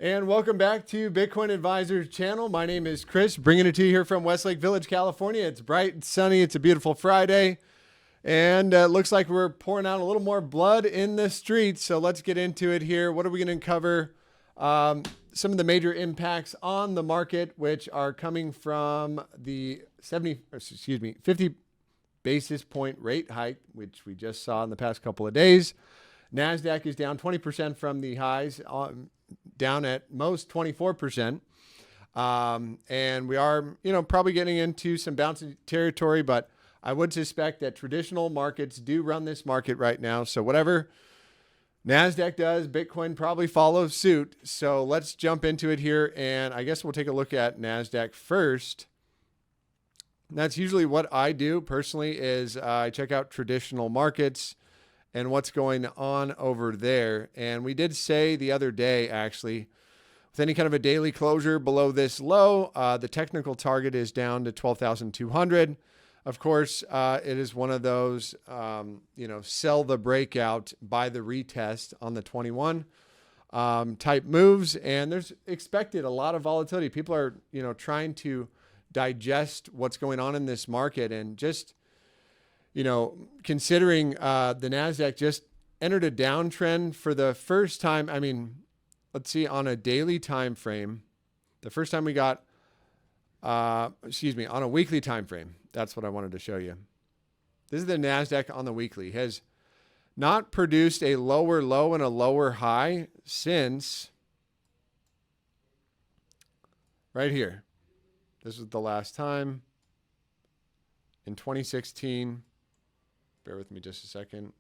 And welcome back to Bitcoin Advisors channel. My name is Chris, bringing it to you here from Westlake Village, California. It's bright and sunny. It's a beautiful Friday. And it looks like we're pouring out a little more blood in the streets. So let's get into it here. What are we going to cover? Some of the major impacts on the market, which are coming from the 50 basis point rate hike, which we just saw in the past couple of days. Nasdaq is down 20% from the highs, down at most 24%. And we are, probably getting into some bouncy territory, but I would suspect that traditional markets do run this market right now. So whatever Nasdaq does, Bitcoin probably follows suit. So let's jump into it here. And I guess we'll take a look at Nasdaq first. That's usually what I do personally is I check out traditional markets and what's going on over there. And we did say the other day, actually, with any kind of a daily closure below this low, the technical target is down to 12,200. Of course, it is one of those, sell the breakout, buy the retest on the 21 type moves. And there's expected a lot of volatility. People are, trying to digest what's going on in this market and just, considering the NASDAQ just entered a downtrend for the first time. I mean, let's see, on a daily time frame, the first time we got, on a weekly time frame. That's what I wanted to show you. This is the NASDAQ on the weekly. Has not produced a lower low and a lower high since right here. This was the last time in 2016. Bear with me just a second.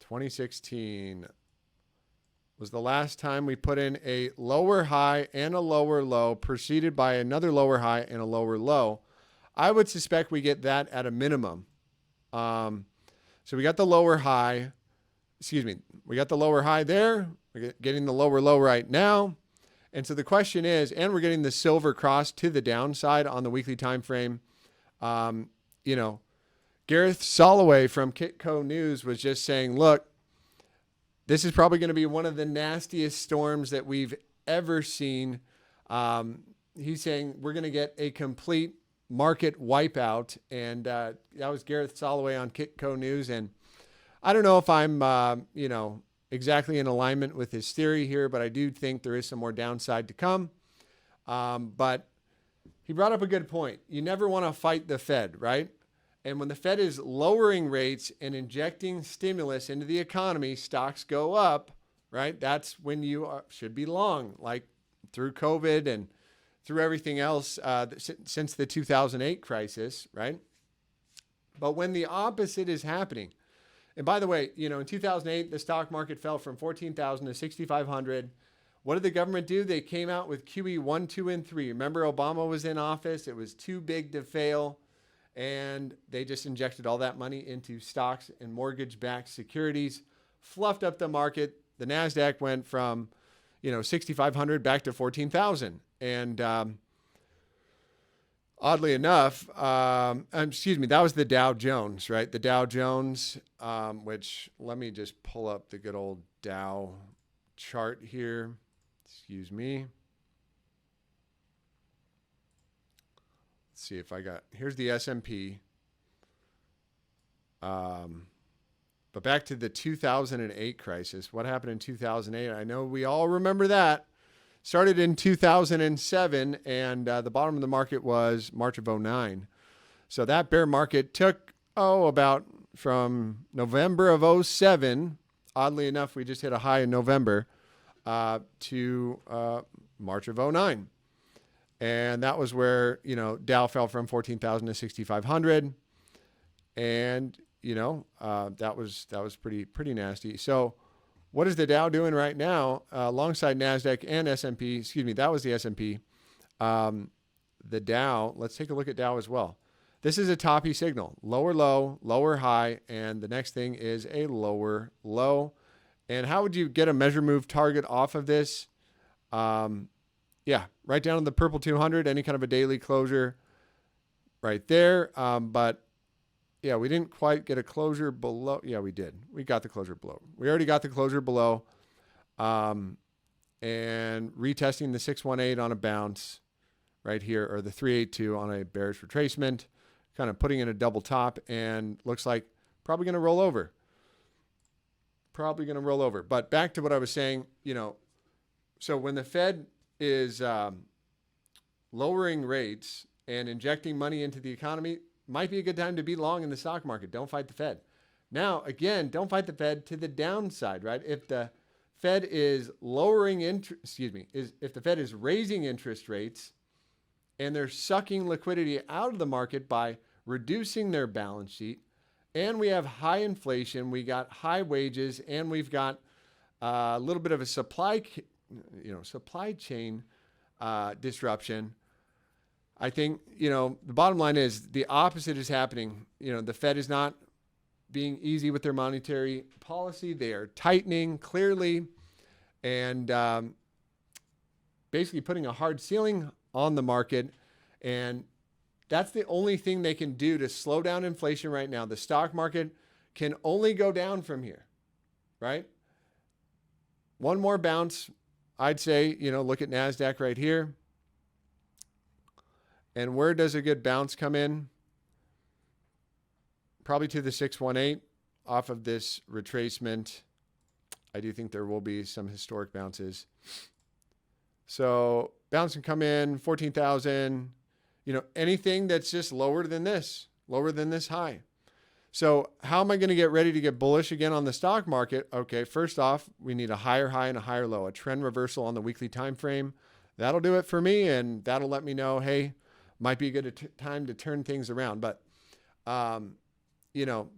2016 was the last time we put in a lower high and a lower low, preceded by another lower high and a lower low. I would suspect we get that at a minimum. So we got the lower high. We got the lower high there. We're getting the lower low right now. And so the question is, and we're getting the silver cross to the downside on the weekly time frame. Gareth Soloway from Kitco News was just saying, look, this is probably going to be one of the nastiest storms that we've ever seen. He's saying we're going to get a complete market wipeout. And that was Gareth Soloway on Kitco News. And I don't know if I'm, exactly in alignment with his theory here, but I do think there is some more downside to come. But he brought up a good point. You never want to fight the Fed, right? And when the Fed is lowering rates and injecting stimulus into the economy, stocks go up, right? That's when you should be long, like through COVID and through everything else since the 2008 crisis, right? But when the opposite is happening, and by the way, in 2008, the stock market fell from 14,000 to 6,500. What did the government do? They came out with QE 1, 2, and 3. Remember, Obama was in office. It was too big to fail. And they just injected all that money into stocks and mortgage-backed securities, fluffed up the market. The NASDAQ went from, 6,500 back to 14,000. And oddly enough, that was the Dow Jones, right? The Dow Jones, which let me just pull up the good old Dow chart here. Excuse me. Let's see if here's the S&P. But back to the 2008 crisis. What happened in 2008? I know we all remember that. Started in 2007, and the bottom of the market was March of 2009. So that bear market took, about from November of 2007. Oddly enough, we just hit a high in November to March of 2009. And that was where, Dow fell from 14,000 to 6,500. And, that was pretty nasty. So what is the Dow doing right now alongside NASDAQ and S&P? That was the S&P. The Dow, let's take a look at Dow as well. This is a toppy signal, lower low, lower high, and the next thing is a lower low. And how would you get a measure move target off of this? Right down in the purple 200, any kind of a daily closure right there. But yeah, we didn't quite get a closure below. Yeah, we did. We got the closure below. We already got the closure below. and retesting the 618 on a bounce right here, or the 382 on a bearish retracement, kind of putting in a double top, and looks like probably going to roll over. Probably going to roll over. But back to what I was saying, so when the Fed is lowering rates and injecting money into the economy, might be a good time to be long in the stock market. Don't fight the Fed. Now, again, don't fight the Fed to the downside, right? If the Fed is if the Fed is raising interest rates and they're sucking liquidity out of the market by reducing their balance sheet, and we have high inflation, we got high wages, and we've got a little bit of a supply chain disruption, I think, the bottom line is the opposite is happening. The Fed is not being easy with their monetary policy. They are tightening clearly and basically putting a hard ceiling on the market. And that's the only thing they can do to slow down inflation right now. The stock market can only go down from here, right? One more bounce, I'd say, look at Nasdaq right here. And where does a good bounce come in? Probably to the 618 off of this retracement. I do think there will be some historic bounces. So bounce can come in 14,000, anything that's just lower than this high. So how am I going to get ready to get bullish again on the stock market? Okay, first off, we need a higher high and a higher low, a trend reversal on the weekly time frame. That'll do it for me, and that'll let me know, hey, might be a good time to turn things around. But,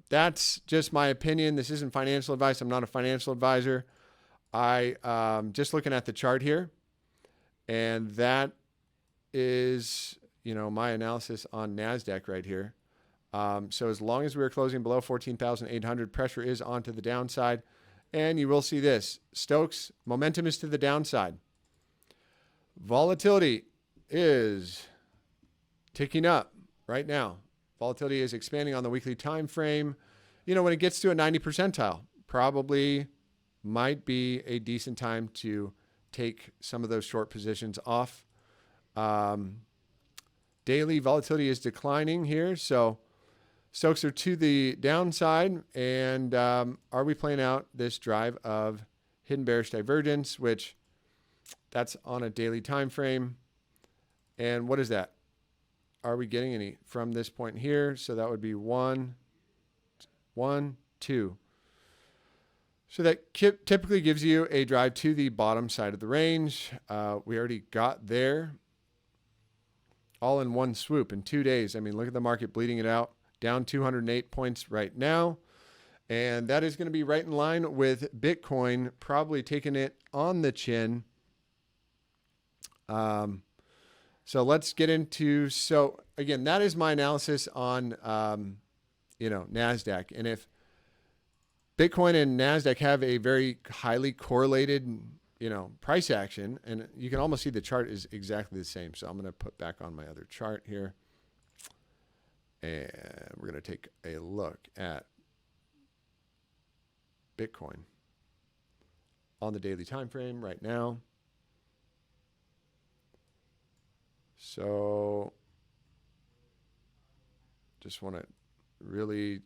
that's just my opinion. This isn't financial advice. I'm not a financial advisor. Just looking at the chart here, and that is, my analysis on Nasdaq right here. So as long as we're closing below 14,800, pressure is onto the downside. And you will see this. Stokes, momentum is to the downside. Volatility is ticking up right now. Volatility is expanding on the weekly time frame. When it gets to a 90 percentile, probably might be a decent time to take some of those short positions off. Daily volatility is declining here. So Stokes are to the downside. And are we playing out this drive of hidden bearish divergence, which that's on a daily time frame? And what is that? Are we getting any from this point here? So that would be 1, 2. So that typically gives you a drive to the bottom side of the range. We already got there all in one swoop in 2 days. I mean, look at the market bleeding it out, down 208 points right now. And that is going to be right in line with Bitcoin, probably taking it on the chin. So let's get into, again, that is my analysis on, NASDAQ. And if Bitcoin and NASDAQ have a very highly correlated, price action, and you can almost see the chart is exactly the same. So I'm going to put back on my other chart here. And we're going to take a look at Bitcoin on the daily time frame right now. So just want to really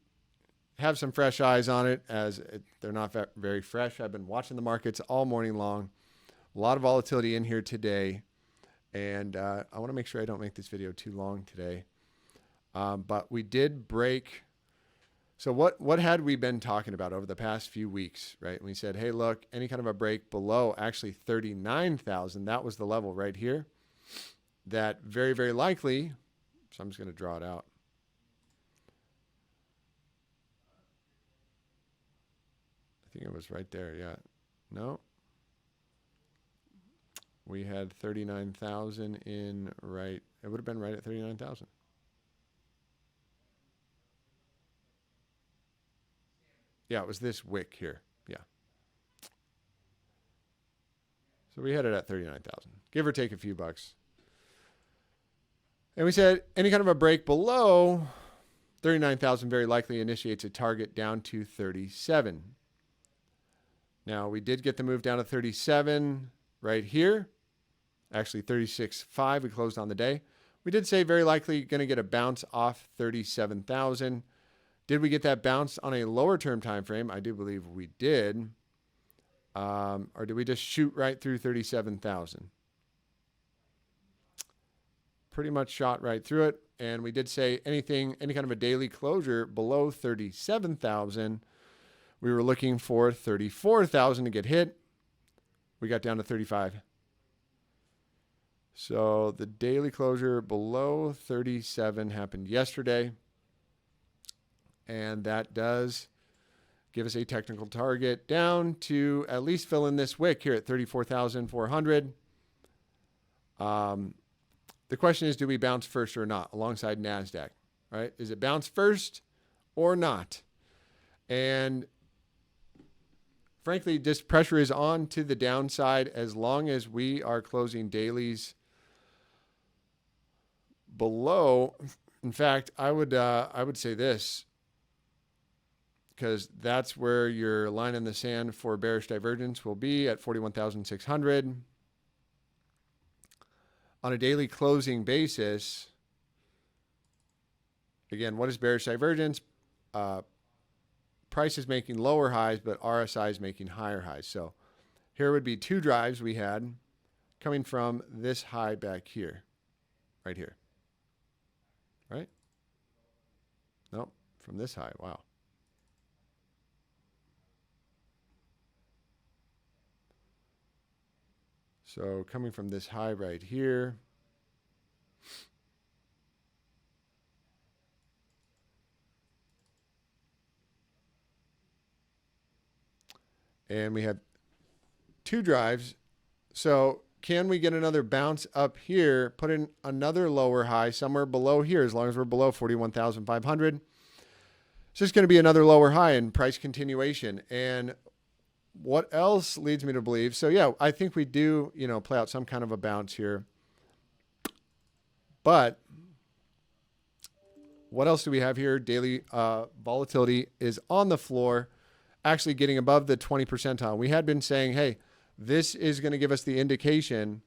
have some fresh eyes on it, as they're not very fresh. I've been watching the markets all morning long. A lot of volatility in here today. And I want to make sure I don't make this video too long today. But we did break. So what had we been talking about over the past few weeks, right? We said, hey, look, any kind of a break below actually 39,000, that was the level right here. That very, very likely, so I'm just going to draw it out. I think it was right there, yeah. No. We had 39,000 in right, it would have been right at 39,000. Yeah, it was this wick here, yeah. So we had it at 39,000, give or take a few bucks. And we said any kind of a break below 39,000 very likely initiates a target down to 37. Now, we did get the move down to 37 right here. Actually, 36.5. We closed on the day. We did say very likely going to get a bounce off 37,000. Did we get that bounce on a lower term time frame? I do believe we did. Or did we just shoot right through 37,000? Pretty much shot right through it. And we did say any kind of a daily closure below 37,000. We were looking for 34,000 to get hit. We got down to 35. So the daily closure below 37 happened yesterday. And that does give us a technical target down to at least fill in this wick here at 34,400. The question is, do we bounce first or not alongside Nasdaq, right? Is it bounce first or not? And frankly, this pressure is on to the downside as long as we are closing dailies below. In fact, I would say this, because that's where your line in the sand for bearish divergence will be at 41,600. On a daily closing basis, again, what is bearish divergence? Price is making lower highs, but RSI is making higher highs. So here would be two drives we had coming from this high back here, right here, right? Nope, from this high, wow. So coming from this high right here, and we have two drives. So can we get another bounce up here, put in another lower high somewhere below here, as long as we're below 41,500? It's just going to be another lower high in price continuation. And what else leads me to believe? So yeah, I think we do, play out some kind of a bounce here. But what else do we have here? Daily volatility is on the floor, actually getting above the 20 percentile. We had been saying, hey, this is going to give us the indication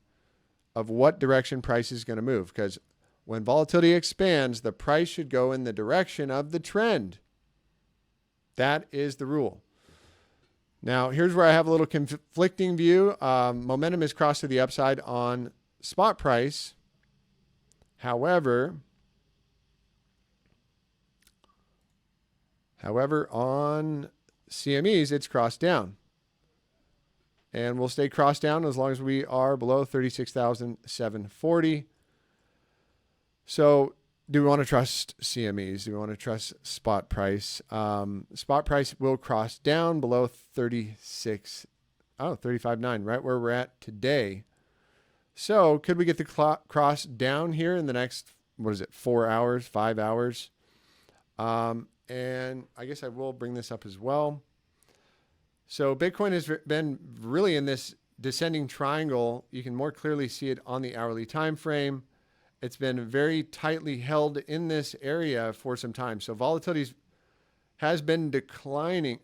of what direction price is going to move, because when volatility expands, the price should go in the direction of the trend. That is the rule. Now, here's where I have a little conflicting view. Momentum is crossed to the upside on spot price. However, on CMEs, it's crossed down. And we'll stay crossed down as long as we are below 36,740. So do we want to trust CMEs? Do we want to trust spot price? Spot price will cross down below 35.9, right where we're at today. So could we get the cross down here in the next, 4 hours, 5 hours? And I guess I will bring this up as well. So Bitcoin has been really in this descending triangle. You can more clearly see it on the hourly time frame. It's been very tightly held in this area for some time. So volatility has been declining.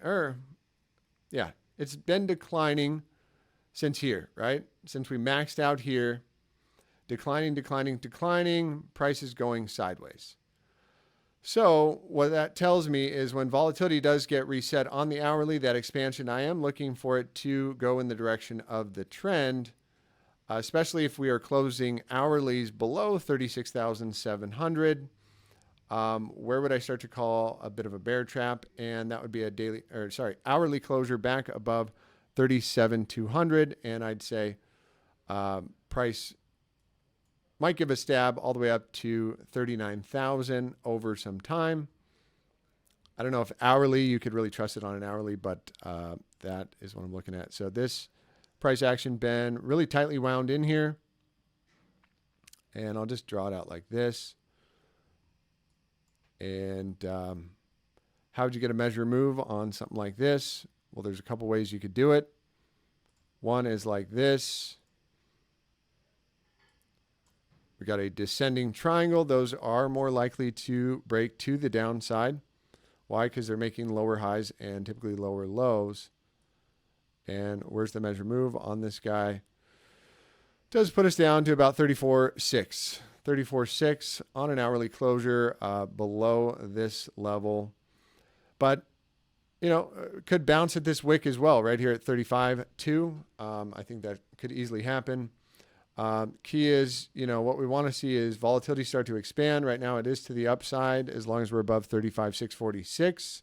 It's been declining since here, right? Since we maxed out here, declining, prices going sideways. So what that tells me is when volatility does get reset on the hourly, that expansion, I am looking for it to go in the direction of the trend, especially if we are closing hourlies below 36,700. Where would I start to call a bit of a bear trap? And that would be hourly closure back above 37,200. And I'd say price might give a stab all the way up to 39,000 over some time. I don't know if hourly, you could really trust it on an hourly, but that is what I'm looking at. So this price action been really tightly wound in here. And I'll just draw it out like this. And how would you get a measure move on something like this? Well, there's a couple ways you could do it. One is like this. We got a descending triangle. Those are more likely to break to the downside. Why? Because they're making lower highs and typically lower lows. And where's the measure move on this guy? Does put us down to about 34.6. 34.6 on an hourly closure below this level. But, you know, could bounce at this wick as well, right here at 35.2. I think that could easily happen. Key is, you know, what we want to see is volatility start to expand. Right now it is to the upside as long as we're above 35,646.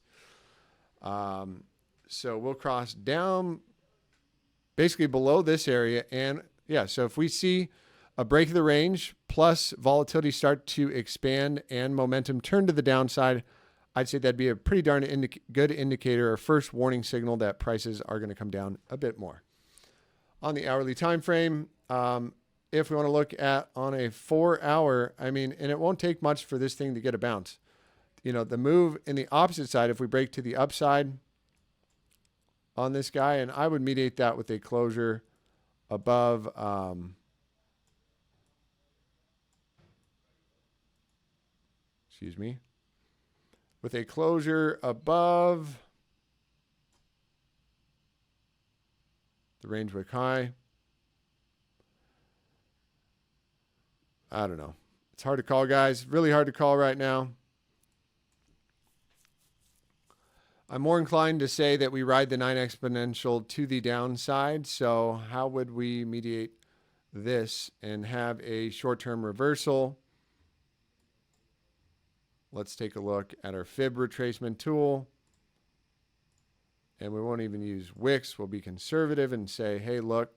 So we'll cross down basically below this area. And yeah, so if we see a break of the range plus volatility start to expand and momentum turn to the downside, I'd say that'd be a pretty darn good indicator or first warning signal that prices are going to come down a bit more. On the hourly time frame, if we want to look at on a 4 hour, I mean, and it won't take much for this thing to get a bounce. You know, the move in the opposite side, if we break to the upside on this guy, and I would mediate that with a closure above, excuse me, with a closure above the range wick high. I don't know. It's hard to call, guys. Really hard to call right now. I'm more inclined to say that we ride the 9 exponential to the downside. So how would we mediate this and have a short-term reversal? Let's take a look at our fib retracement tool. And we won't even use wicks. We'll be conservative and say, hey, look,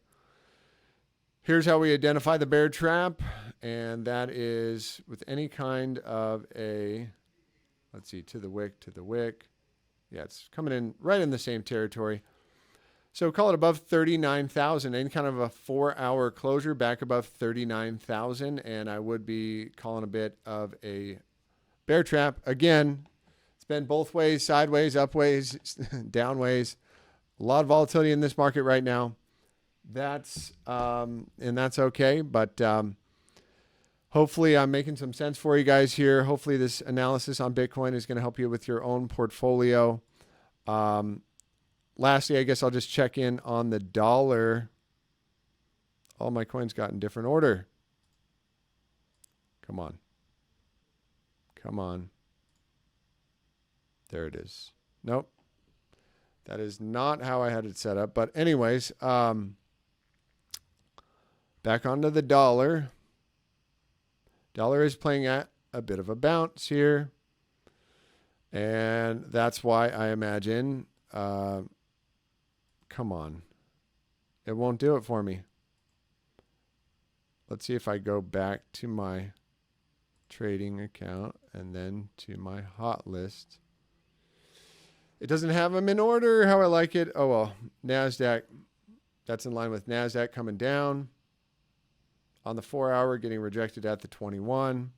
here's how we identify the bear trap. And that is with any kind of a, let's see, to the wick, to the wick. Yeah, it's coming in right in the same territory. So call it above 39,000, any kind of a 4 hour closure back above 39,000. And I would be calling a bit of a bear trap. Again, it's been both ways, sideways, upways, downways. A lot of volatility in this market right now. That's okay. But hopefully I'm making some sense for you guys here. Hopefully this analysis on Bitcoin is going to help you with your own portfolio. Lastly, I guess I'll just check in on the dollar. All my coins got in different order. Come on. Come on. There it is. Nope. That is not how I had it set up. But anyways, back onto the dollar. Dollar is playing at a bit of a bounce here. And that's why I imagine, come on. It won't do it for me. Let's see if I go back to my trading account and then to my hot list. It doesn't have them in order how I like it. Oh, well, Nasdaq, that's in line with Nasdaq coming down. On the 4 hour, getting rejected at the 21.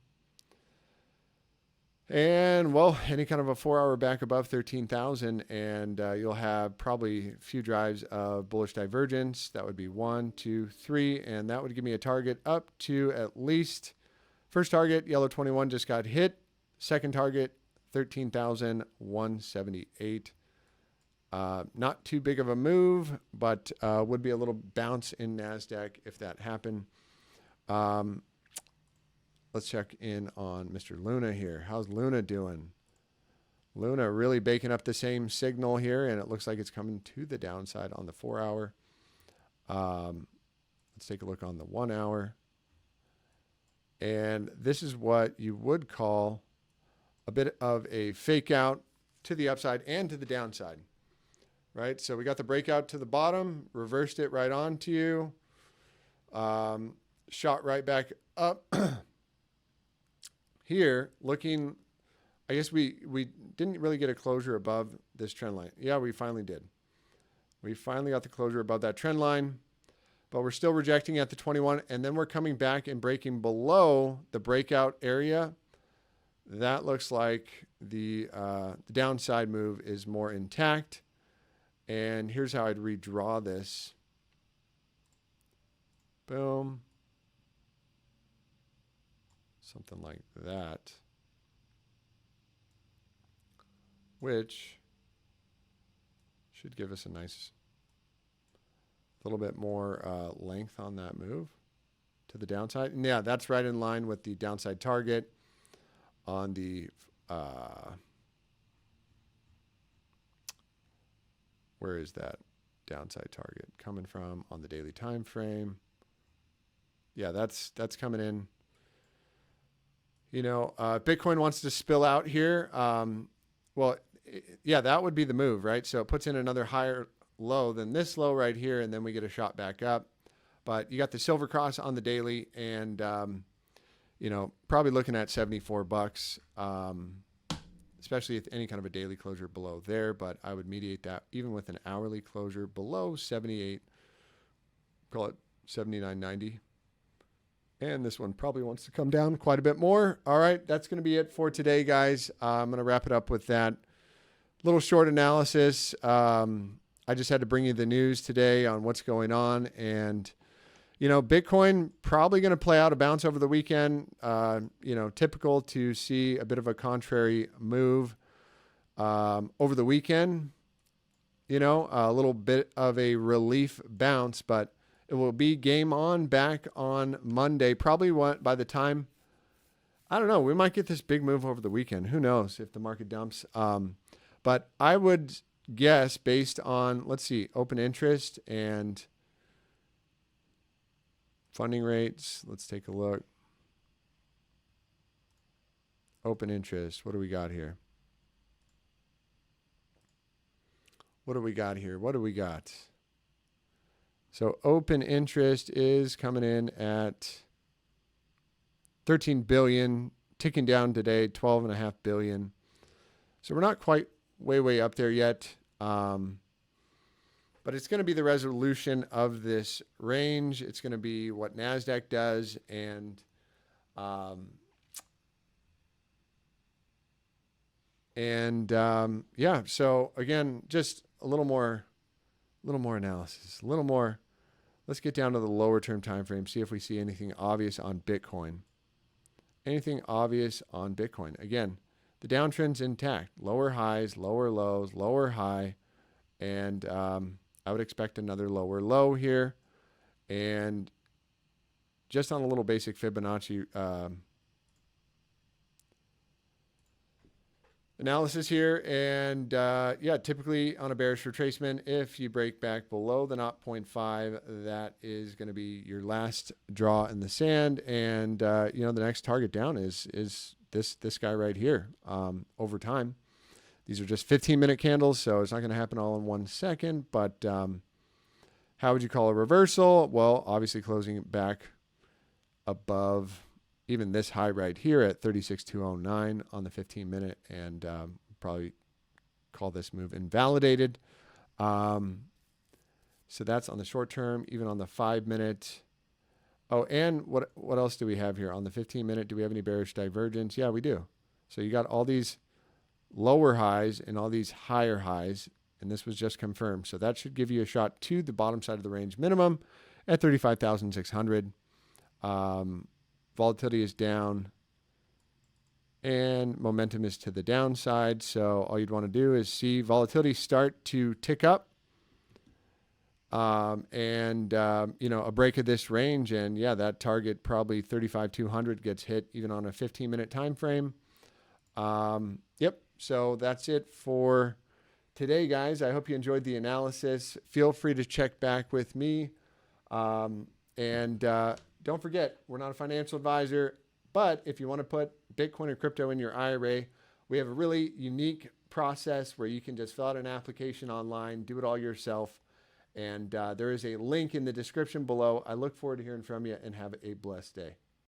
And, well, any kind of a 4 hour back above 13,000, and you'll have probably a few drives of bullish divergence. That would be 1, 2, 3, and that would give me a target up to at least, first target, yellow 21 just got hit. Second target, 13,178. Not too big of a move, but would be a little bounce in Nasdaq if that happened. Let's check in on Mr. Luna here. How's Luna doing? Luna really baking up the same signal here, and it looks like it's coming to the downside on the 4 hour. Let's take a look on the 1 hour. And this is what you would call a bit of a fake out to the upside and to the downside, right? So we got the breakout to the bottom, reversed it right on to you, shot right back up. Here, looking, I guess we didn't really get a closure above this trend line. Yeah, we finally did. We finally got the closure above that trend line, but we're still rejecting at the 21, and then we're coming back and breaking below the breakout area. That looks like the downside move is more intact. And here's how I'd redraw this. Boom. Something like that. Which should give us a nice little bit more length on that move to the downside. And yeah, that's right in line with the downside target on the, where is that downside target coming from on the daily time frame? Yeah, that's coming in. You know, Bitcoin wants to spill out here. Well, yeah, that would be the move, right? So it puts in another higher low than this low right here, and then we get a shot back up. But you got the silver cross on the daily, and you know, probably looking at $74, especially if any kind of a daily closure below there. But I would mediate that even with an hourly closure below 78, call it 79.90. And this one probably wants to come down quite a bit more. All right, that's going to be it for today, guys. I'm going to wrap it up with that little short analysis. I just had to bring you the news today on what's going on. And, you know, Bitcoin probably going to play out a bounce over the weekend. You know, typical to see a bit of a contrary move over the weekend. You know, a little bit of a relief bounce, but it will be game on back on Monday. Probably by the time, I don't know, we might get this big move over the weekend. Who knows if the market dumps. But I would guess based on, let's see, open interest and funding rates. Let's take a look. Open interest. What do we got here? What do we got here? What do we got? So open interest is coming in at 13 billion, ticking down today, 12.5 billion. So we're not quite way up there yet. But it's going to be the resolution of this range. It's going to be what Nasdaq does. And, yeah, so again, just a little more analysis, a little more. Let's get down to the lower term time frame, see if we see anything obvious on Bitcoin. Anything obvious on Bitcoin. Again, the downtrend's intact. Lower highs, lower lows, lower high. And I would expect another lower low here. And just on a little basic Fibonacci analysis here, and yeah, typically on a bearish retracement, if you break back below the 0.5, that is going to be your last draw in the sand. And you know, the next target down is this guy right here. Over time, these are just 15-minute candles, so it's not going to happen all in 1 second. But how would you call a reversal? Well, obviously closing back above even this high right here at 36,209 on the 15-minute, and probably call this move invalidated. So that's on the short term. Even on the 5-minute. Oh, and what else do we have here on the 15-minute? Do we have any bearish divergence? Yeah, we do. So you got all these lower highs and all these higher highs, and this was just confirmed. So that should give you a shot to the bottom side of the range minimum at 35,600. Volatility is down and momentum is to the downside. So all you'd want to do is see volatility start to tick up, and you know, a break of this range. And yeah, that target probably 35,200 gets hit even on a 15-minute time frame. Yep. So that's it for today, guys. I hope you enjoyed the analysis. Feel free to check back with me. Don't forget, we're not a financial advisor, but if you want to put Bitcoin or crypto in your IRA, we have a really unique process where you can just fill out an application online, do it all yourself. And there is a link in the description below. I look forward to hearing from you, and have a blessed day.